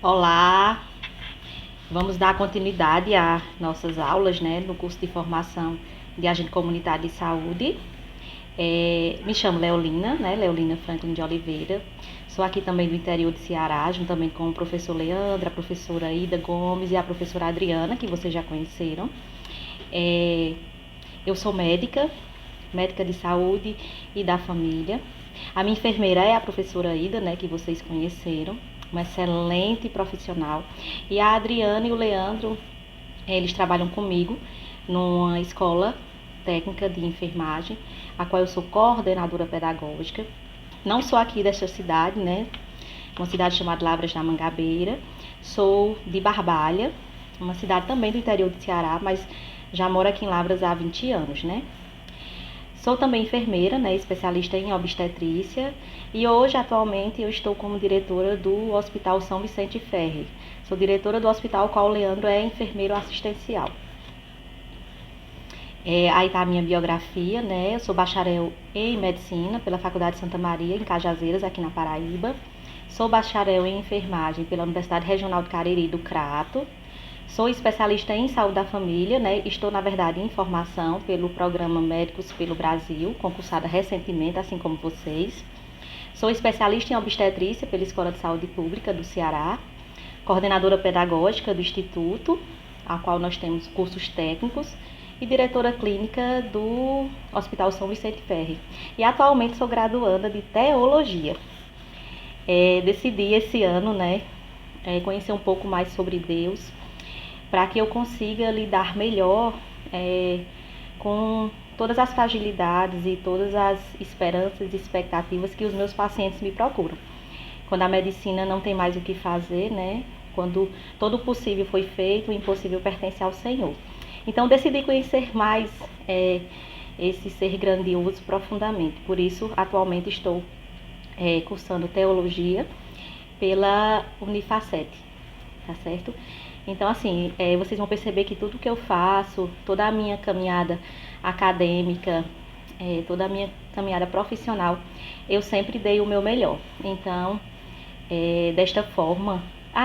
Olá, vamos dar continuidade às nossas aulas, né, no curso de formação de agente comunitário de saúde. Me chamo Leolina, né, Leolina Franklin de Oliveira. Sou aqui também do interior de Ceará, juntamente com o professor Leandro, a professora Ida Gomes e a professora Adriana, que vocês já conheceram. Eu sou médica de saúde e da família. A minha enfermeira é a professora Ida, né, que vocês conheceram, uma excelente profissional. E a Adriana e o Leandro, eles trabalham comigo numa escola técnica de enfermagem, a qual eu sou coordenadora pedagógica. Não sou aqui desta cidade, né, uma cidade chamada Lavras da Mangabeira. Sou de Barbalha, uma cidade também do interior de Ceará, mas já moro aqui em Lavras há 20 anos, né? Sou também enfermeira, né, especialista em obstetrícia, e hoje, atualmente, eu estou como diretora do Hospital São Vicente Ferre. Sou diretora do hospital, qual o Leandro é enfermeiro assistencial. Aí está a minha biografia, né? Eu sou bacharel em medicina pela Faculdade Santa Maria, em Cajazeiras, aqui na Paraíba. Sou bacharel em enfermagem pela Universidade Regional de Cariri do Crato. Sou especialista em saúde da família, né? Estou, na verdade, em formação pelo programa Médicos pelo Brasil, concursada recentemente, assim como vocês. Sou especialista em obstetrícia pela Escola de Saúde Pública do Ceará, coordenadora pedagógica do Instituto, a qual nós temos cursos técnicos, e diretora clínica do Hospital São Vicente Ferre. E atualmente sou graduanda de Teologia. Decidi esse ano, né, conhecer um pouco mais sobre Deus, para que eu consiga lidar melhor com todas as fragilidades e todas as esperanças e expectativas que os meus pacientes me procuram. Quando a medicina não tem mais o que fazer, né? Quando todo o possível foi feito, o impossível pertence ao Senhor. Então decidi conhecer mais esse ser grandioso profundamente. Por isso, atualmente estou cursando teologia pela Unifacet, tá certo? Então, assim, vocês vão perceber que tudo que eu faço, toda a minha caminhada acadêmica, toda a minha caminhada profissional, eu sempre dei o meu melhor. Então, desta forma...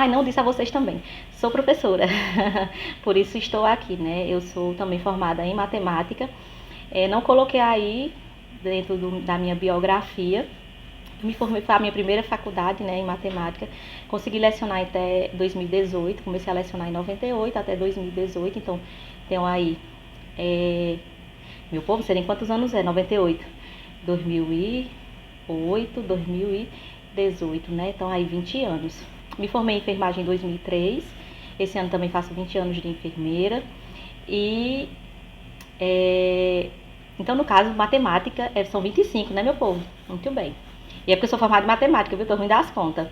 não disse a vocês também, sou professora, por isso estou aqui, né? Eu sou também formada em matemática, não coloquei aí dentro da minha biografia. Me formei, foi a minha primeira faculdade, né, em matemática. Consegui lecionar até 2018, comecei a lecionar em 98 até 2018, então tenho aí, meu povo, não sei nem quantos anos 98, 2008, 2018, né, então aí 20 anos. Me formei em enfermagem em 2003, esse ano também faço 20 anos de enfermeira, e então no caso, matemática são 25, né, meu povo? Muito bem. E é porque eu sou formada em matemática, viu? Tô ruim das contas.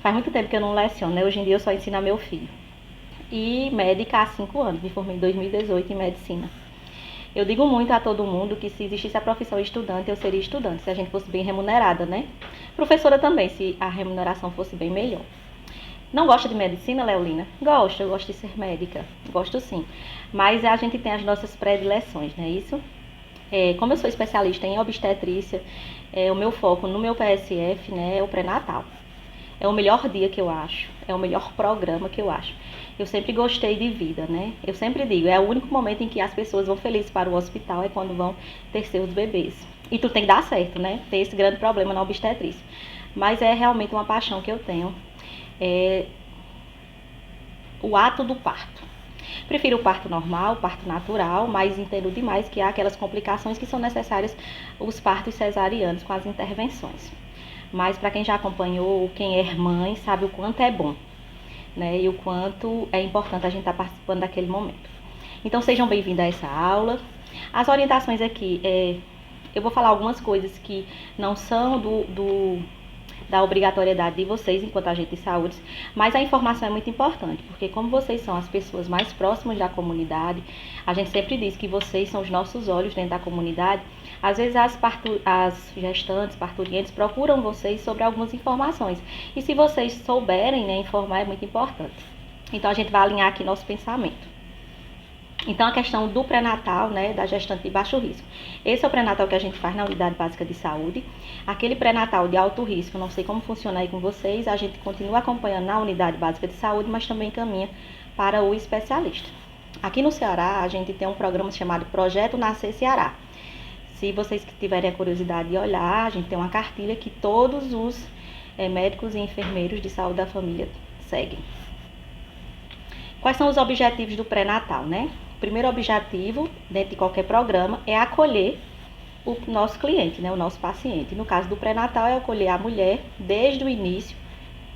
Faz muito tempo que eu não leciono, né? Hoje em dia eu só ensino a meu filho. E médica há 5 anos, me formei em 2018 em medicina. Eu digo muito a todo mundo que se existisse a profissão estudante, eu seria estudante, se a gente fosse bem remunerada, né? Professora também, se a remuneração fosse bem melhor. Não gosta de medicina, Leolina? Gosto, eu gosto de ser médica. Gosto sim. Mas a gente tem as nossas predileções, não é isso? Como eu sou especialista em obstetrícia, o meu foco no meu PSF, né, é o pré-natal. É o melhor dia que eu acho, é o melhor programa que eu acho. Eu sempre gostei de vida, né? Eu sempre digo, é o único momento em que as pessoas vão felizes para o hospital, é quando vão ter seus bebês. E tudo tem que dar certo, né? Tem esse grande problema na obstetrícia. Mas é realmente uma paixão que eu tenho. O ato do parto. Prefiro o parto normal, o parto natural, mas entendo demais que há aquelas complicações que são necessárias, os partos cesarianos com as intervenções. Mas para quem já acompanhou, quem é mãe, sabe o quanto é bom, né? E o quanto é importante a gente estar participando daquele momento. Então sejam bem-vindos a essa aula. As orientações aqui, eu vou falar algumas coisas que não são da obrigatoriedade de vocês enquanto agente de saúde, mas a informação é muito importante, porque como vocês são as pessoas mais próximas da comunidade, a gente sempre diz que vocês são os nossos olhos dentro da comunidade. Às vezes as gestantes, parturientes procuram vocês sobre algumas informações, e se vocês souberem, né, informar é muito importante. Então a gente vai alinhar aqui nosso pensamento. Então, a questão do pré-natal, né, da gestante de baixo risco. Esse é o pré-natal que a gente faz na unidade básica de saúde. Aquele pré-natal de alto risco, não sei como funciona aí com vocês, a gente continua acompanhando na unidade básica de saúde, mas também caminha para o especialista. Aqui no Ceará, a gente tem um programa chamado Projeto Nascer Ceará. Se vocês que tiverem a curiosidade de olhar, a gente tem uma cartilha que todos os médicos e enfermeiros de saúde da família seguem. Quais são os objetivos do pré-natal, né? O primeiro objetivo, dentro de qualquer programa, é acolher o nosso cliente, né? O nosso paciente. No caso do pré-natal, é acolher a mulher desde o início,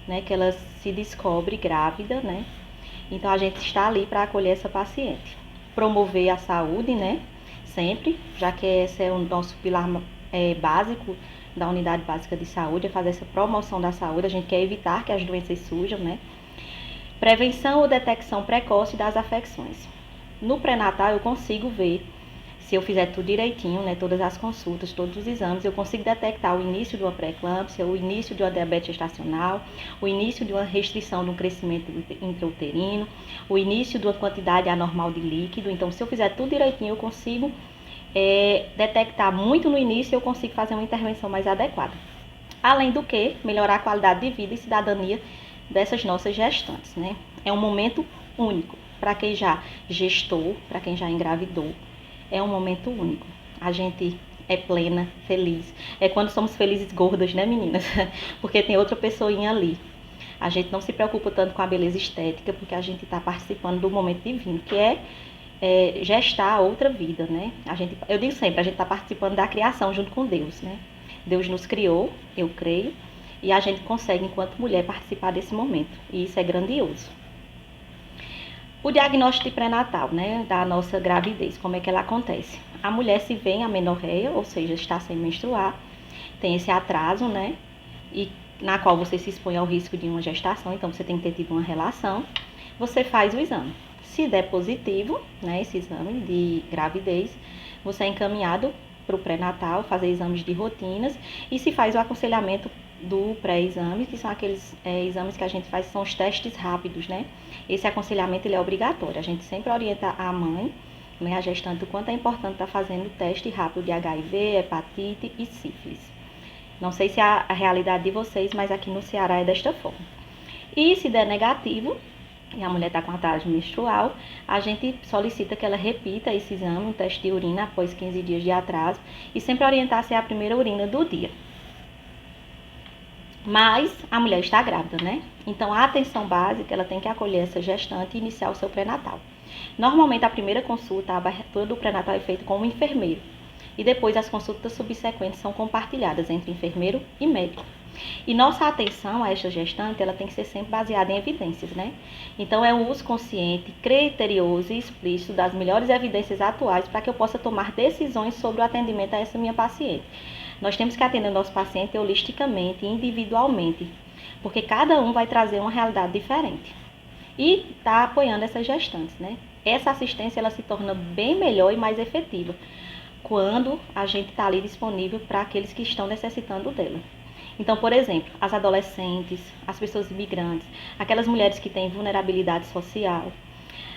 né? Que ela se descobre grávida, né? Então, a gente está ali para acolher essa paciente. Promover a saúde, né? Sempre, já que esse é o nosso pilar básico da unidade básica de saúde, é fazer essa promoção da saúde. A gente quer evitar que as doenças surjam, né? Prevenção ou detecção precoce das afecções. No pré-natal eu consigo ver, se eu fizer tudo direitinho, né, todas as consultas, todos os exames, eu consigo detectar o início de uma pré-eclâmpsia, o início de uma diabetes gestacional, o início de uma restrição do crescimento intrauterino, o início de uma quantidade anormal de líquido. Então, se eu fizer tudo direitinho, eu consigo detectar muito no início e eu consigo fazer uma intervenção mais adequada. Além do que, melhorar a qualidade de vida e cidadania dessas nossas gestantes, né? É um momento único. Para quem já gestou, para quem já engravidou, é um momento único. A gente é plena, feliz. É quando somos felizes gordas, né, meninas? Porque tem outra pessoinha ali. A gente não se preocupa tanto com a beleza estética, porque a gente está participando do momento divino, que é gestar outra vida, né? Eu digo sempre, a gente está participando da criação junto com Deus, né? Deus nos criou, eu creio, e a gente consegue, enquanto mulher, participar desse momento. E isso é grandioso. O diagnóstico de pré-natal, né, da nossa gravidez, como é que ela acontece? A mulher se vê em amenorreia, ou seja, está sem menstruar, tem esse atraso, né, e na qual você se expõe ao risco de uma gestação, então você tem que ter tido uma relação, você faz o exame. Se der positivo, né, esse exame de gravidez, você é encaminhado para o pré-natal, fazer exames de rotinas e se faz o aconselhamento do pré-exame, que são aqueles exames que a gente faz, são os testes rápidos, né? Esse aconselhamento ele é obrigatório. A gente sempre orienta a mãe, né, a gestante, o quanto é importante estar fazendo o teste rápido de HIV, hepatite e sífilis. Não sei se é a realidade de vocês, mas aqui no Ceará é desta forma. E se der negativo, e a mulher está com atraso menstrual, a gente solicita que ela repita esse exame, um teste de urina após 15 dias de atraso, e sempre orientar se é a primeira urina do dia. Mas a mulher está grávida, né? Então, a atenção básica, ela tem que acolher essa gestante e iniciar o seu pré-natal. Normalmente, a primeira consulta, a abertura do pré-natal é feita com o enfermeiro. E depois, as consultas subsequentes são compartilhadas entre enfermeiro e médico. E nossa atenção a esta gestante, ela tem que ser sempre baseada em evidências, né? Então, é o uso consciente, criterioso e explícito das melhores evidências atuais para que eu possa tomar decisões sobre o atendimento a essa minha paciente. Nós temos que atender o nosso paciente holisticamente, individualmente, porque cada um vai trazer uma realidade diferente. E está apoiando essas gestantes, né? Essa assistência, ela se torna bem melhor e mais efetiva quando a gente está ali disponível para aqueles que estão necessitando dela. Então, por exemplo, as adolescentes, as pessoas imigrantes, aquelas mulheres que têm vulnerabilidade social,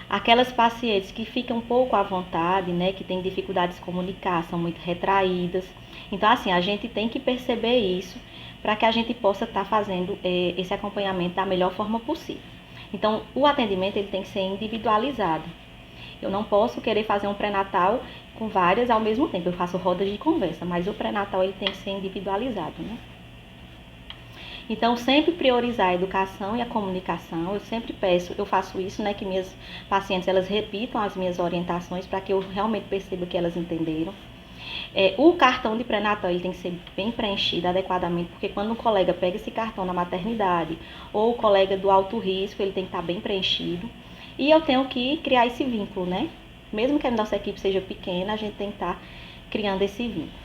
aquelas pacientes que ficam um pouco à vontade, né, que têm dificuldades de se comunicar, são muito retraídas. Então, assim, a gente tem que perceber isso para que a gente possa estar fazendo esse acompanhamento da melhor forma possível. Então, o atendimento ele tem que ser individualizado. Eu não posso querer fazer um pré-natal com várias ao mesmo tempo. Eu faço rodas de conversa, mas o pré-natal ele tem que ser individualizado, né? Então, sempre priorizar a educação e a comunicação. Eu sempre peço, eu faço isso, né, que minhas pacientes, elas repitam as minhas orientações para que eu realmente perceba que elas entenderam. O cartão de pré-natal, ele tem que ser bem preenchido adequadamente, porque quando um colega pega esse cartão na maternidade, ou o colega do alto risco, ele tem que estar bem preenchido. E eu tenho que criar esse vínculo, né? Mesmo que a nossa equipe seja pequena, a gente tem que estar criando esse vínculo.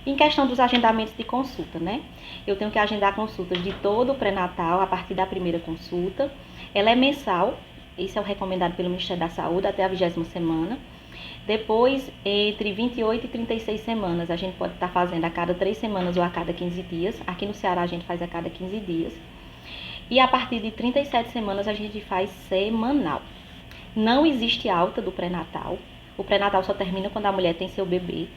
Em questão dos agendamentos de consulta, né? Eu tenho que agendar consultas de todo o pré-natal a partir da primeira consulta. Ela é mensal, isso é o recomendado pelo Ministério da Saúde, até a 20ª semana. Depois, entre 28 e 36 semanas, a gente pode estar fazendo a cada 3 semanas ou a cada 15 dias. Aqui no Ceará, a gente faz a cada 15 dias. E a partir de 37 semanas, a gente faz semanal. Não existe alta do pré-natal. O pré-natal só termina quando a mulher tem seu bebê.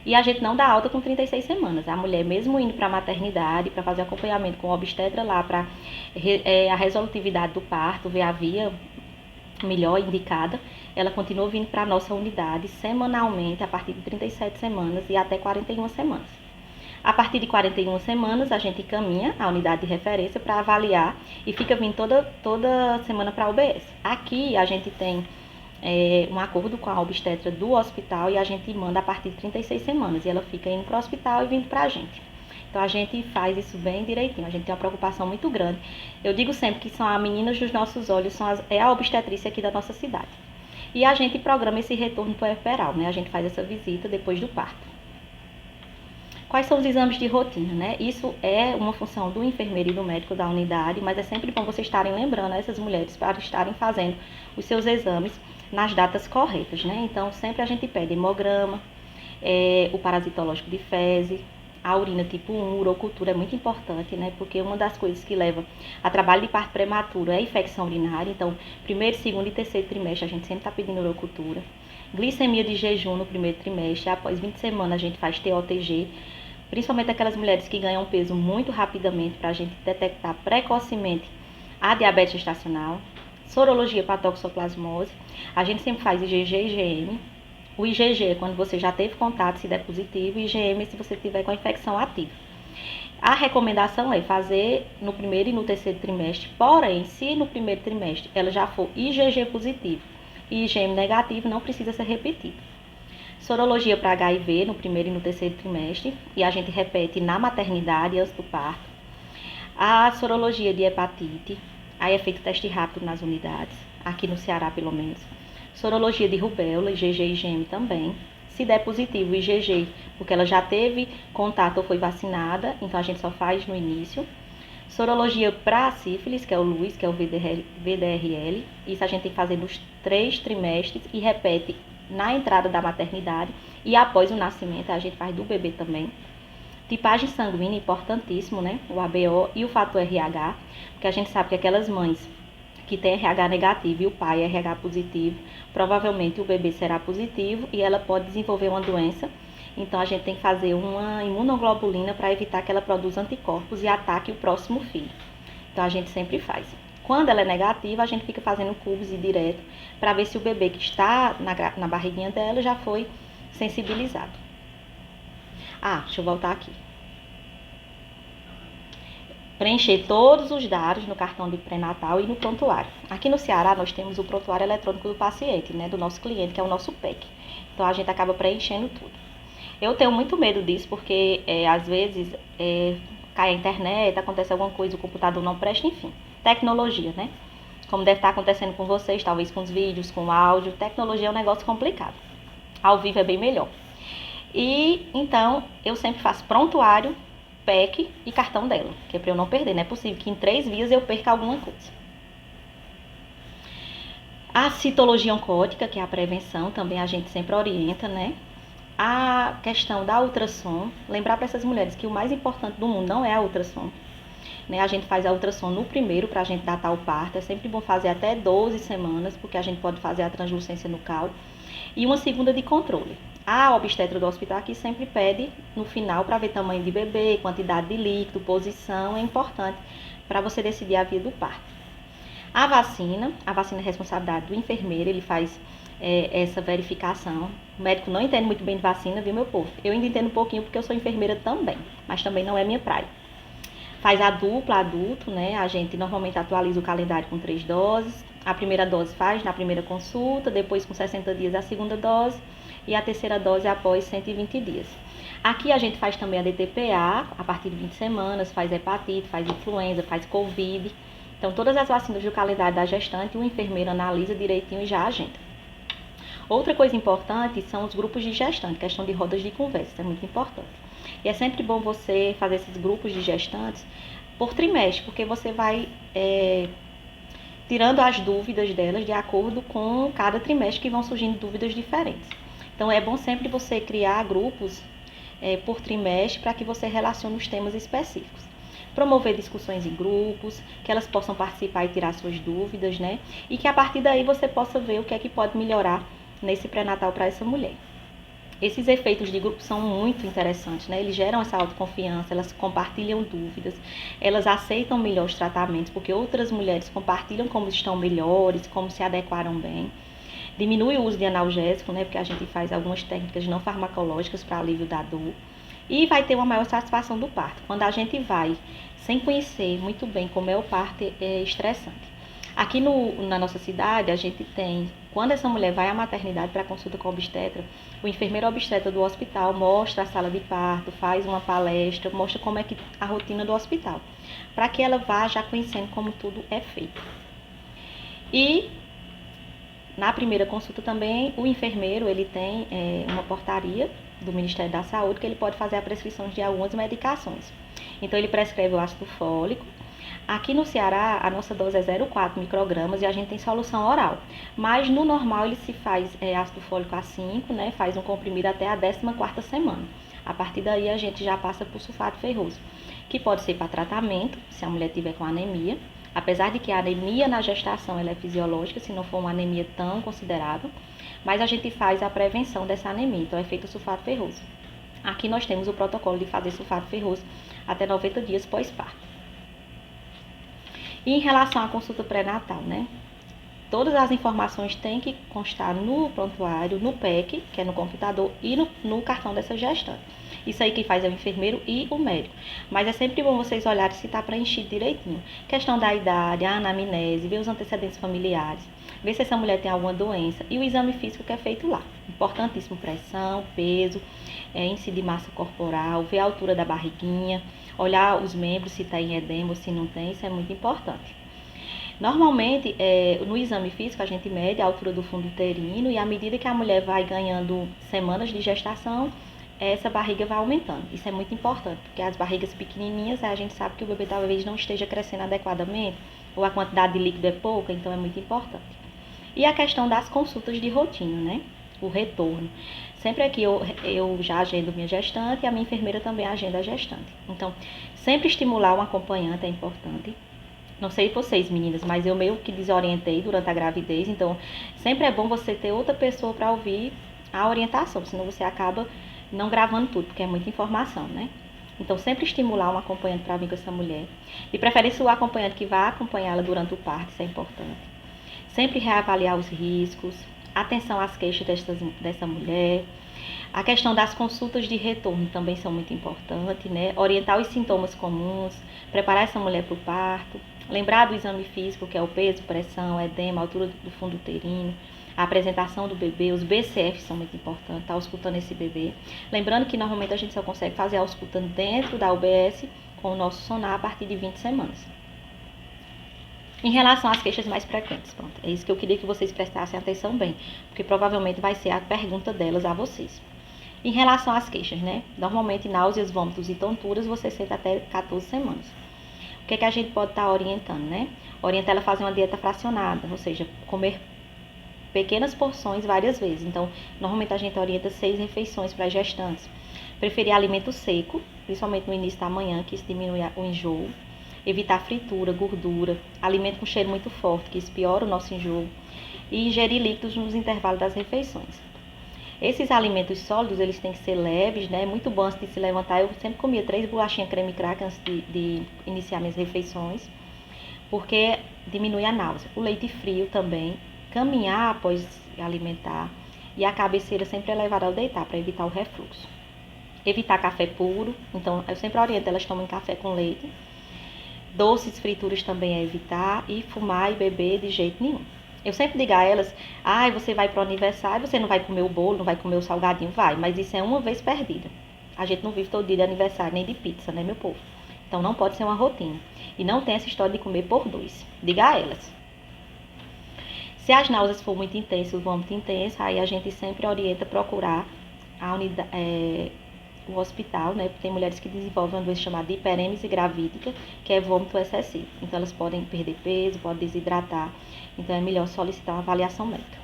E a gente não dá alta com 36 semanas. A mulher, mesmo indo para a maternidade, para fazer acompanhamento com o obstetra lá, para a resolutividade do parto, ver a via melhor indicada, ela continua vindo para a nossa unidade semanalmente, a partir de 37 semanas e até 41 semanas. A partir de 41 semanas, a gente encaminha a unidade de referência para avaliar e fica vindo toda semana para a UBS. Aqui a gente tem um acordo com a obstetra do hospital e a gente manda a partir de 36 semanas. E ela fica indo para o hospital e vindo para a gente. Então a gente faz isso bem direitinho, a gente tem uma preocupação muito grande. Eu digo sempre que são as meninas dos nossos olhos, é a obstetrícia aqui da nossa cidade. E a gente programa esse retorno puerperal, né? A gente faz essa visita depois do parto. Quais são os exames de rotina, né? Isso é uma função do enfermeiro e do médico da unidade, mas é sempre bom vocês estarem lembrando essas mulheres para estarem fazendo os seus exames nas datas corretas, né? Então, sempre a gente pede hemograma, o parasitológico de fezes, a urina tipo 1, urocultura é muito importante, né? Porque uma das coisas que leva a trabalho de parto prematuro é a infecção urinária. Então, primeiro, segundo e terceiro trimestre a gente sempre está pedindo urocultura. Glicemia de jejum no primeiro trimestre, após 20 semanas a gente faz TOTG, principalmente aquelas mulheres que ganham peso muito rapidamente, para a gente detectar precocemente a diabetes gestacional. Sorologia para toxoplasmose, a gente sempre faz IgG e IgM. O IgG é quando você já teve contato, se der positivo, e IgM se você tiver com a infecção ativa. A recomendação é fazer no primeiro e no terceiro trimestre, porém, se no primeiro trimestre ela já for IgG positivo e IgM negativo, não precisa ser repetido. Sorologia para HIV no primeiro e no terceiro trimestre, e a gente repete na maternidade antes do parto. A sorologia de hepatite, aí é feito teste rápido nas unidades, aqui no Ceará pelo menos. Sorologia de rubéola, IgG e IgM também. Se der positivo, IgG, porque ela já teve contato ou foi vacinada, então a gente só faz no início. Sorologia para sífilis, que é o LUIS, que é o VDRL. Isso a gente tem que fazer nos 3 trimestres e repete na entrada da maternidade e após o nascimento, a gente faz do bebê também. Tipagem sanguínea, importantíssimo, né? O ABO e o fator RH, porque a gente sabe que aquelas mães que têm RH negativo e o pai RH positivo, provavelmente o bebê será positivo e ela pode desenvolver uma doença. Então a gente tem que fazer uma imunoglobulina para evitar que ela produza anticorpos e ataque o próximo filho. Então a gente sempre faz. Quando ela é negativa, a gente fica fazendo cubos e direto para ver se o bebê que está na barriguinha dela já foi sensibilizado. Deixa eu voltar aqui. Preencher todos os dados no cartão de pré-natal e no prontuário. Aqui no Ceará nós temos o prontuário eletrônico do paciente, né, do nosso cliente, que é o nosso PEC. Então a gente acaba preenchendo tudo. Eu tenho muito medo disso porque às vezes cai a internet, acontece alguma coisa, o computador não presta, enfim. Tecnologia, né? Como deve estar acontecendo com vocês, talvez com os vídeos, com o áudio. Tecnologia é um negócio complicado. Ao vivo é bem melhor. E então eu sempre faço prontuário, PEC e cartão dela, que é para eu não perder. Não é possível que em 3 vias eu perca alguma coisa. A citologia oncótica, que é a prevenção, também a gente sempre orienta, né? A questão da ultrassom, lembrar para essas mulheres que o mais importante do mundo não é a ultrassom. Né? A gente faz a ultrassom no primeiro para a gente datar o parto. É sempre bom fazer até 12 semanas, porque a gente pode fazer a translucência nucal. E uma segunda de controle. A obstetra do hospital aqui sempre pede no final para ver tamanho de bebê, quantidade de líquido, posição, é importante para você decidir a via do parto. A vacina é responsabilidade do enfermeiro, ele faz essa verificação. O médico não entende muito bem de vacina, viu, meu povo? Eu ainda entendo um pouquinho porque eu sou enfermeira também, mas também não é minha praia. Faz a dupla adulto, né? A gente normalmente atualiza o calendário com 3 doses. A primeira dose faz na primeira consulta, depois com 60 dias a segunda dose e a terceira dose após 120 dias. Aqui a gente faz também a DTPA, a partir de 20 semanas, faz hepatite, faz influenza, faz Covid. Então, todas as vacinas do calendário da gestante, o enfermeiro analisa direitinho e já agenda. Outra coisa importante são os grupos de gestante, questão de rodas de conversa, isso é muito importante. E é sempre bom você fazer esses grupos de gestantes por trimestre, porque você vai tirando as dúvidas delas de acordo com cada trimestre, que vão surgindo dúvidas diferentes. Então, é bom sempre você criar grupos por trimestre para que você relacione os temas específicos. promover discussões em grupos, que elas possam participar e tirar suas dúvidas, né? E que a partir daí você possa ver o que é que pode melhorar nesse pré-natal para essa mulher. Esses efeitos de grupo são muito interessantes, né? Eles geram essa autoconfiança, elas compartilham dúvidas, elas aceitam melhor os tratamentos, porque outras mulheres compartilham como estão melhores, como se adequaram bem. Diminui o uso de analgésico, né? Porque a gente faz algumas técnicas não farmacológicas para alívio da dor. E vai ter uma maior satisfação do parto. Quando a gente vai sem conhecer muito bem como é o parto, é estressante. Aqui na nossa cidade, a gente tem, quando essa mulher vai à maternidade para consulta com o obstetra, o enfermeiro obstetra do hospital mostra a sala de parto, faz uma palestra, mostra como é que a rotina do hospital, para que ela vá já conhecendo como tudo é feito. E na primeira consulta também, o enfermeiro ele tem uma portaria do Ministério da Saúde que ele pode fazer a prescrição de algumas medicações. Então, ele prescreve o ácido fólico. Aqui no Ceará, a nossa dose é 0,4 microgramas e a gente tem solução oral. Mas no normal, ele se faz ácido fólico A5, né? Faz um comprimido até a 14ª semana. A partir daí, a gente já passa por sulfato ferroso, que pode ser para tratamento, se a mulher tiver com anemia. Apesar de que a anemia na gestação ela é fisiológica, se não for uma anemia tão considerável, mas a gente faz a prevenção dessa anemia, então é feito o sulfato ferroso. Aqui nós temos o protocolo de fazer sulfato ferroso até 90 dias pós-parto. E em relação à consulta pré-natal, né? Todas as informações têm que constar no prontuário, no PEC, que é no computador, e no cartão dessa gestante. Isso aí quem faz é o enfermeiro e o médico. Mas é sempre bom vocês olharem se está preenchido direitinho. Questão da idade, a anamnese, ver os antecedentes familiares, ver se essa mulher tem alguma doença e o exame físico que é feito lá. Importantíssimo, pressão, peso, índice de massa corporal, ver a altura da barriguinha, olhar os membros se está em edema ou se não tem, isso é muito importante. Normalmente, no exame físico, a gente mede a altura do fundo uterino e à medida que a mulher vai ganhando semanas de gestação, essa barriga vai aumentando. Isso é muito importante, porque as barrigas pequenininhas, a gente sabe que o bebê talvez não esteja crescendo adequadamente, ou a quantidade de líquido é pouca, então é muito importante. E a questão das consultas de rotina, né? O retorno. Sempre aqui eu já agendo minha gestante e a minha enfermeira também agenda a gestante. Então, sempre estimular um acompanhante é importante. Não sei vocês, meninas, mas eu meio que desorientei durante a gravidez, então sempre é bom você ter outra pessoa para ouvir a orientação, senão você acaba não gravando tudo, porque é muita informação, né? Então, sempre estimular um acompanhante para vir com essa mulher. De preferência, o acompanhante que vai acompanhá-la durante o parto, isso é importante. Sempre reavaliar os riscos, atenção às queixas dessa mulher. A questão das consultas de retorno também são muito importantes, né? Orientar os sintomas comuns, preparar essa mulher para o parto. Lembrar do exame físico, que é o peso, pressão, edema, altura do fundo uterino, a apresentação do bebê, os BCF são muito importantes, tá auscultando esse bebê. Lembrando que normalmente a gente só consegue fazer a auscultando dentro da UBS com o nosso sonar a partir de 20 semanas. Em relação às queixas mais frequentes, pronto, é isso que eu queria que vocês prestassem atenção bem, porque provavelmente vai ser a pergunta delas a vocês. Em relação às queixas, né? Normalmente náuseas, vômitos e tonturas você sente até 14 semanas. O que é que a gente pode estar orientando, né? Orientar ela a fazer uma dieta fracionada, ou seja, comer pequenas porções várias vezes. Então, normalmente a gente orienta 6 refeições para gestantes. Preferir alimento seco, principalmente no início da manhã, que isso diminui o enjoo. Evitar fritura, gordura, alimento com cheiro muito forte, que isso piora o nosso enjoo. E ingerir líquidos nos intervalos das refeições. Esses alimentos sólidos, eles têm que ser leves, né? Muito bom antes de se levantar. Eu sempre comia 3 bolachinhas creme crack antes de iniciar minhas refeições, porque diminui a náusea. O leite frio também. Caminhar após alimentar. E a cabeceira sempre elevada ao deitar, para evitar o refluxo. Evitar café puro. Então, eu sempre oriento, elas tomam café com leite. Doces, frituras também é evitar. E fumar e beber de jeito nenhum. Eu sempre digo a elas, você vai para o aniversário, você não vai comer o bolo, não vai comer o salgadinho, vai, mas isso é uma vez perdida. A gente não vive todo dia de aniversário, nem de pizza, né, meu povo? Então não pode ser uma rotina. E não tem essa história de comer por 2. Diga a elas. Se as náuseas for muito intensas, o vômito intenso, aí a gente sempre orienta procurar o hospital, né? Tem mulheres que desenvolvem uma doença chamada de hiperêmese gravídica, que é vômito excessivo. Então elas podem perder peso, podem desidratar. Então é melhor solicitar uma avaliação médica.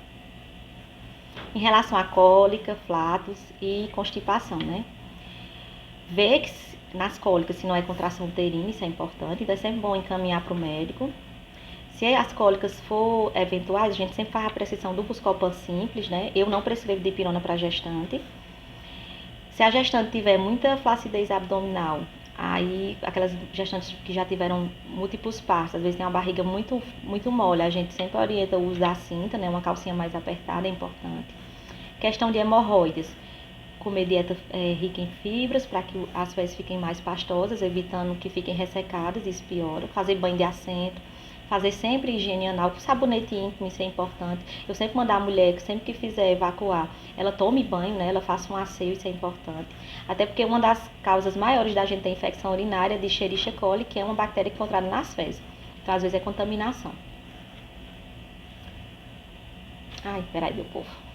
Em relação à cólica, flatos e constipação, né? Ver nas cólicas, se não é contração uterina, isso é importante, então é sempre bom encaminhar para o médico. Se as cólicas for eventuais, a gente sempre faz a prescrição do Buscopan simples, né? Eu não prescrevo dipirona para gestante. Se a gestante tiver muita flacidez abdominal, aí aquelas gestantes que já tiveram múltiplos partos, às vezes tem uma barriga muito mole, a gente sempre orienta o uso da cinta, né? Uma calcinha mais apertada é importante. Questão de hemorroides, comer dieta rica em fibras para que as fezes fiquem mais pastosas, evitando que fiquem ressecadas, isso piora. Fazer banho de assento, fazer sempre higiene anal com sabonete íntimo, isso é importante. Eu sempre mando a mulher que sempre que fizer evacuar, ela tome banho, né? Ela faça um asseio, isso é importante. Até porque uma das causas maiores da gente ter infecção urinária é de Escherichia coli, que é uma bactéria encontrada nas fezes. Então, às vezes é contaminação. Ai, peraí, meu povo.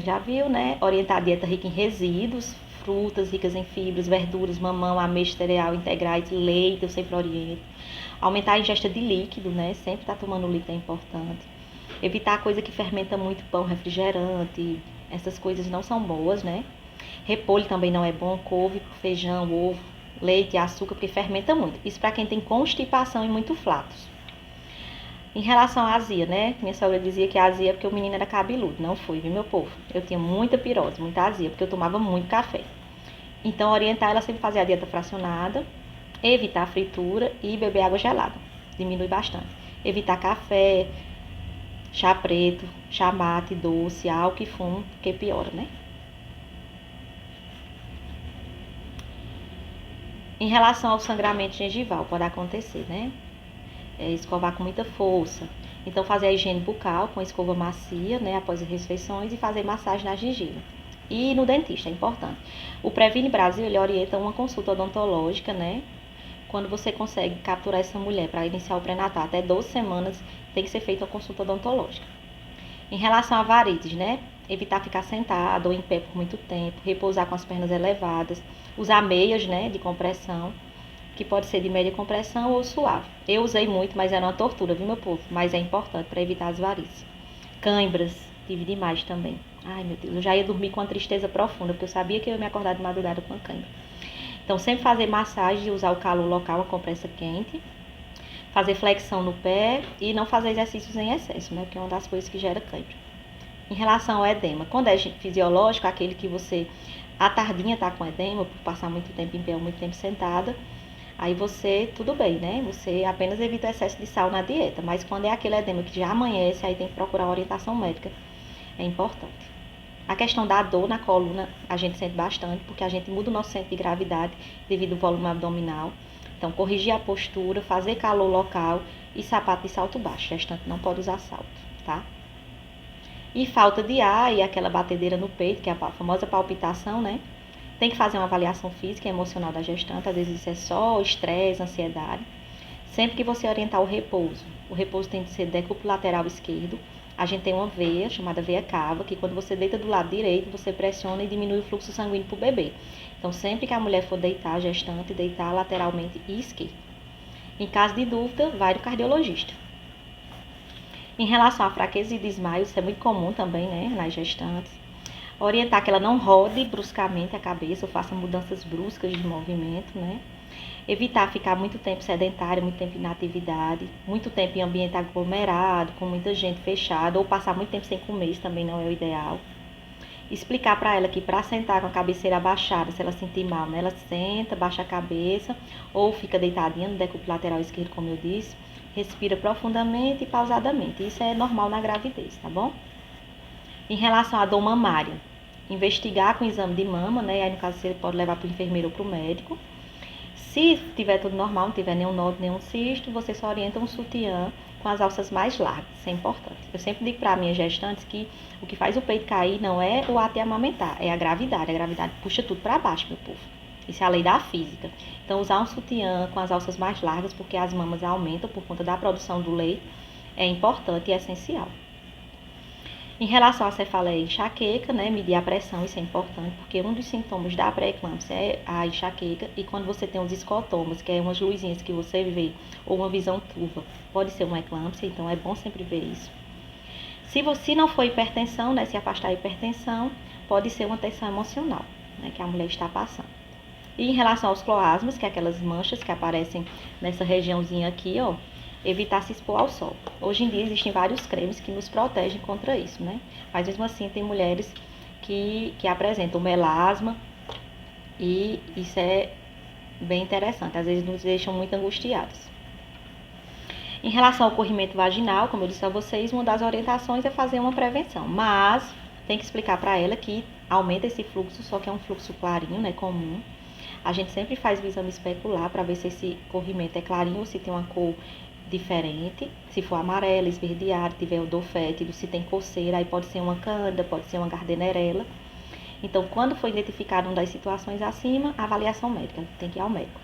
Já viu, né? Orientar a dieta rica em resíduos, frutas ricas em fibras, verduras, mamão, ameixa, cereal, integrais, leite, eu sempre oriento. Aumentar a ingesta de líquido, né? Sempre estar tomando líquido é importante. Evitar coisa que fermenta muito, pão, refrigerante, essas coisas não são boas, né? Repolho também não é bom, couve, feijão, ovo, leite, açúcar, porque fermenta muito. Isso para quem tem constipação e muito flatos. Em relação à azia, né? Minha sogra dizia que a azia é porque o menino era cabeludo. Não foi, viu, meu povo? Eu tinha muita pirose, muita azia, porque eu tomava muito café. Então, orientar ela sempre a fazer a dieta fracionada, evitar fritura e beber água gelada. Diminui bastante. Evitar café, chá preto, chá mate, doce, álcool e fumo, porque piora, né? Em relação ao sangramento gengival, pode acontecer, né? Escovar com muita força. Então, fazer a higiene bucal com escova macia, né, após as refeições e fazer massagem na gengiva. E no dentista, é importante. O Previne Brasil, ele orienta uma consulta odontológica, né? Quando você consegue capturar essa mulher para iniciar o pré-natal até 12 semanas, tem que ser feita uma consulta odontológica. Em relação a varizes, né? Evitar ficar sentado ou em pé por muito tempo, repousar com as pernas elevadas, usar meias, né, de compressão, que pode ser de média compressão ou suave. Eu usei muito, mas era uma tortura, viu, meu povo? Mas é importante para evitar as varizes. Cãibras, tive demais também. Ai, meu Deus, eu já ia dormir com uma tristeza profunda, porque eu sabia que eu ia me acordar de madrugada com a cãibra. Então, sempre fazer massagem e usar o calor local, a compressa quente. Fazer flexão no pé e não fazer exercícios em excesso, né? Que é uma das coisas que gera cãibra. Em relação ao edema, quando é fisiológico, aquele que você, à tardinha, tá com edema, por passar muito tempo em pé ou muito tempo sentada, aí você, tudo bem, né? Você apenas evita o excesso de sal na dieta. Mas quando é aquele edema que já amanhece, aí tem que procurar uma orientação médica. É importante. A questão da dor na coluna, a gente sente bastante, porque a gente muda o nosso centro de gravidade devido ao volume abdominal. Então, corrigir a postura, fazer calor local e sapato de salto baixo. Gestante não pode usar salto, tá? E falta de ar e aquela batedeira no peito, que é a famosa palpitação, né? Tem que fazer uma avaliação física e emocional da gestante, às vezes isso é só estresse, ansiedade. Sempre que você orientar o repouso tem que ser decúbito lateral esquerdo. A gente tem uma veia, chamada veia cava, que quando você deita do lado direito, você pressiona e diminui o fluxo sanguíneo para o bebê. Então, sempre que a mulher for deitar, a gestante, deitar lateralmente e esquerdo. Em caso de dúvida, vai no cardiologista. Em relação à fraqueza e desmaio, isso é muito comum também, né, nas gestantes. Orientar que ela não rode bruscamente a cabeça ou faça mudanças bruscas de movimento, né? Evitar ficar muito tempo sedentária, muito tempo em inatividade, muito tempo em ambiente aglomerado, com muita gente fechada, ou passar muito tempo sem comer, isso também não é o ideal. Explicar para ela que para sentar com a cabeceira abaixada, se ela sentir mal, né? Ela senta, baixa a cabeça, ou fica deitadinha no decúbito lateral esquerdo, como eu disse. Respira profundamente e pausadamente. Isso é normal na gravidez, tá bom? Em relação à dor mamária, investigar com o exame de mama, né? Aí, no caso, você pode levar para o enfermeiro ou para o médico. Se tiver tudo normal, não tiver nenhum nódulo, nenhum cisto, você só orienta um sutiã com as alças mais largas. Isso é importante. Eu sempre digo para minhas gestantes que o que faz o peito cair não é o ato de amamentar, é a gravidade. A gravidade puxa tudo para baixo, meu povo. Isso é a lei da física. Então, usar um sutiã com as alças mais largas, porque as mamas aumentam por conta da produção do leite, é importante e essencial. Em relação à cefaleia e enxaqueca, né, medir a pressão, isso é importante, porque um dos sintomas da pré-eclâmpsia é a enxaqueca, e quando você tem os escotomas, que é umas luzinhas que você vê, ou uma visão turva, pode ser uma eclâmpsia, então é bom sempre ver isso. Se não for hipertensão, né, se afastar a hipertensão, pode ser uma tensão emocional. né, que a mulher está passando. E em relação aos cloasmas, que é aquelas manchas que aparecem nessa regiãozinha aqui, ó, evitar se expor ao sol. Hoje em dia existem vários cremes que nos protegem contra isso, né? Mas mesmo assim tem mulheres que apresentam melasma e isso é bem interessante, às vezes nos deixam muito angustiados. Em relação ao corrimento vaginal, como eu disse a vocês, uma das orientações é fazer uma prevenção, mas tem que explicar para ela que aumenta esse fluxo, só que é um fluxo clarinho, né, comum. A gente sempre faz o exame especular para ver se esse corrimento é clarinho ou se tem uma cor diferente. Se for amarelo, esverdeado, tiver odor fétido, se tem coceira, aí pode ser uma cândida, pode ser uma gardnerella. Então, quando for identificado uma das situações acima, a avaliação médica, tem que ir ao médico.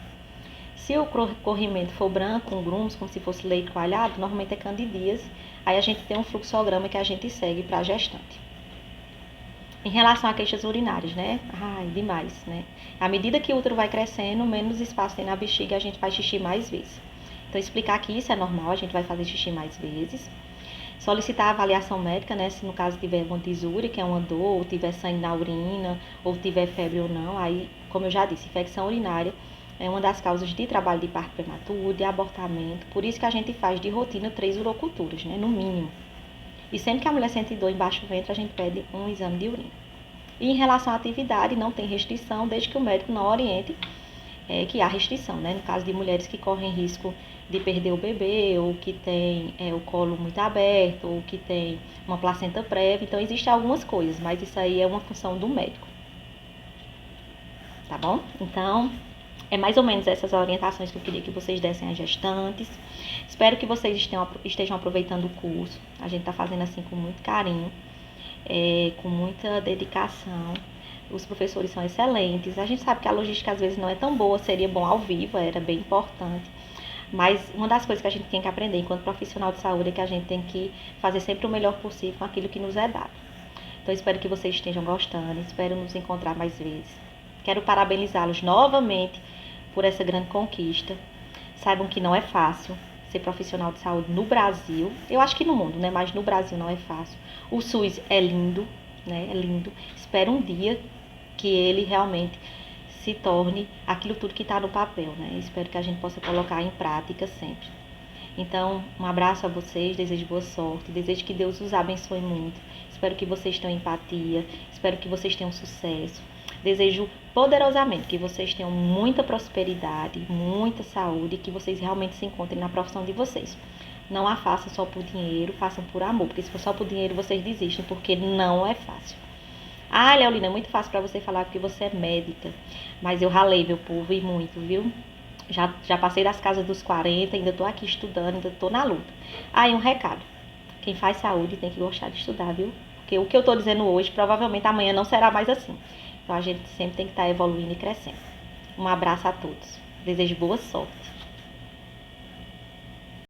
Se o corrimento for branco, com grumos, como se fosse leite coalhado, normalmente é candidíase. Aí a gente tem um fluxograma que a gente segue para a gestante. Em relação a queixas urinárias, né? Ai, demais, né? À medida que o útero vai crescendo, menos espaço tem na bexiga, a gente faz xixi mais vezes. Então, explicar que isso é normal, a gente vai fazer xixi mais vezes. Solicitar a avaliação médica, né? Se no caso tiver uma disúria, que é uma dor, ou tiver sangue na urina, ou tiver febre ou não. Aí, como eu já disse, infecção urinária é uma das causas de trabalho de parto prematuro, de abortamento. Por isso que a gente faz de rotina 3 uroculturas, né? No mínimo. E sempre que a mulher sente dor embaixo do ventre, a gente pede um exame de urina. E em relação à atividade, não tem restrição, desde que o médico não oriente que há restrição, né? No caso de mulheres que correm risco de perder o bebê, ou que tem o colo muito aberto, ou que tem uma placenta prévia. Então, existem algumas coisas, mas isso aí é uma função do médico. Tá bom? Então, é mais ou menos essas orientações que eu queria que vocês dessem às gestantes. Espero que vocês estejam aproveitando o curso. A gente está fazendo assim com muito carinho, com muita dedicação. Os professores são excelentes. A gente sabe que a logística às vezes não é tão boa, seria bom ao vivo, era bem importante. Mas uma das coisas que a gente tem que aprender enquanto profissional de saúde é que a gente tem que fazer sempre o melhor possível com aquilo que nos é dado. Então, espero que vocês estejam gostando, espero nos encontrar mais vezes. Quero parabenizá-los novamente por essa grande conquista. Saibam que não é fácil ser profissional de saúde no Brasil. Eu acho que no mundo, né? Mas no Brasil não é fácil. O SUS é lindo, né? É lindo. Espero um dia que ele realmente se torne aquilo tudo que está no papel, né? Espero que a gente possa colocar em prática sempre. Então, um abraço a vocês, desejo boa sorte, desejo que Deus os abençoe muito. Espero que vocês tenham empatia, espero que vocês tenham sucesso. Desejo poderosamente que vocês tenham muita prosperidade, muita saúde e que vocês realmente se encontrem na profissão de vocês. Não a façam só por dinheiro, façam por amor, porque se for só por dinheiro vocês desistem, porque não é fácil. Ah, Leolina, é muito fácil para você falar porque você é médica, mas eu ralei, meu povo, e muito, viu? Já passei das casas dos 40, ainda tô aqui estudando, ainda tô na luta. Ah, e um recado. Quem faz saúde tem que gostar de estudar, viu? Porque o que eu tô dizendo hoje, provavelmente amanhã não será mais assim. Então a gente sempre tem que estar evoluindo e crescendo. Um abraço a todos. Desejo boa sorte.